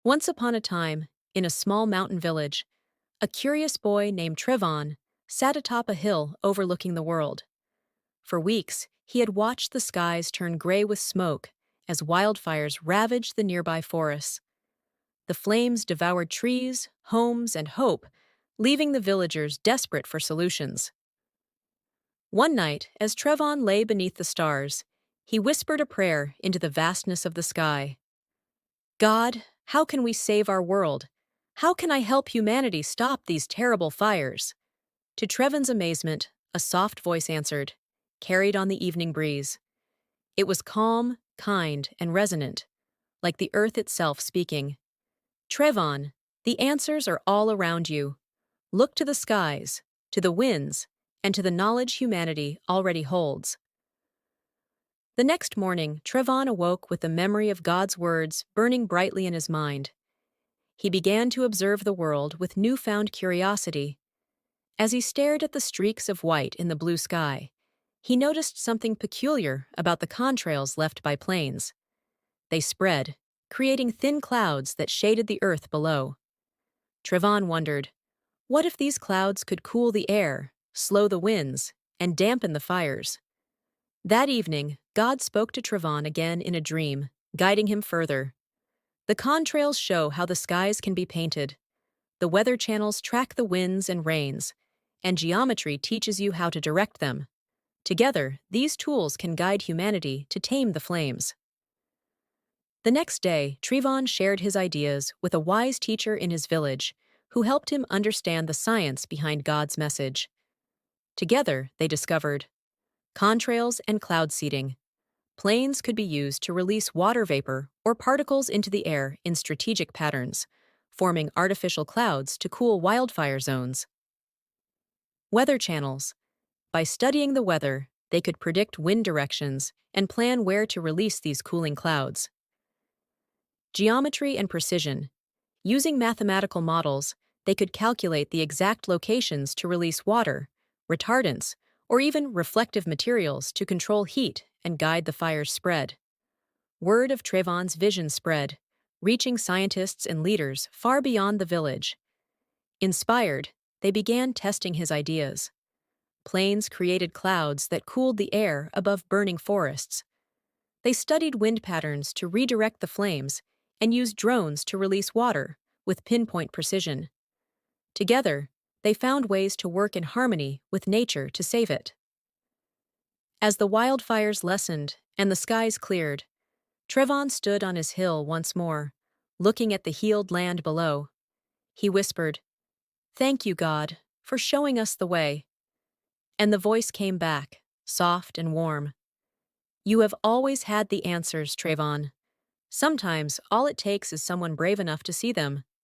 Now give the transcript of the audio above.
Once upon a time, in a small mountain village, a curious boy named Trevon sat atop a hill overlooking the world. For weeks, he had watched the skies turn gray with smoke as wildfires ravaged the nearby forests. The flames devoured trees, homes, and hope, leaving the villagers desperate for solutions. One night, as Trevon lay beneath the stars, he whispered a prayer into the vastness of the sky. God, how can we save our world? How can I help humanity stop these terrible fires? To Trevon's amazement, a soft voice answered, carried on the evening breeze. It was calm, kind, and resonant, like the earth itself speaking. Trevon, the answers are all around you. Look to the skies, to the winds, and to the knowledge humanity already holds. The next morning, Trevon awoke with the memory of God's words burning brightly in his mind. He began to observe the world with newfound curiosity. As he stared at the streaks of white in the blue sky, he noticed something peculiar about the contrails left by planes. They spread, creating thin clouds that shaded the earth below. Trevon wondered, what if these clouds could cool the air, slow the winds, and dampen the fires? That evening, God spoke to Trevon again in a dream, guiding him further. The contrails show how the skies can be painted. The weather channels track the winds and rains, and geometry teaches you how to direct them. Together, these tools can guide humanity to tame the flames. The next day, Trevon shared his ideas with a wise teacher in his village who helped him understand the science behind God's message. Together, they discovered contrails and cloud seeding. Planes could be used to release water vapor or particles into the air in strategic patterns, forming artificial clouds to cool wildfire zones. Weather channels. By studying the weather, they could predict wind directions and plan where to release these cooling clouds. Geometry and precision. Using mathematical models, they could calculate the exact locations to release water, retardants, or even reflective materials to control heat and guide the fire's spread. Word of Trevon's vision spread, reaching scientists and leaders far beyond the village. Inspired, they began testing his ideas. Planes created clouds that cooled the air above burning forests. They studied wind patterns to redirect the flames and used drones to release water with pinpoint precision. Together, they found ways to work in harmony with nature to save it. As the wildfires lessened and the skies cleared, Trevon stood on his hill once more, looking at the healed land below. He whispered, "Thank you, God, for showing us the way." And the voice came back, soft and warm. "You have always had the answers, Trevon. Sometimes all it takes is someone brave enough to see them."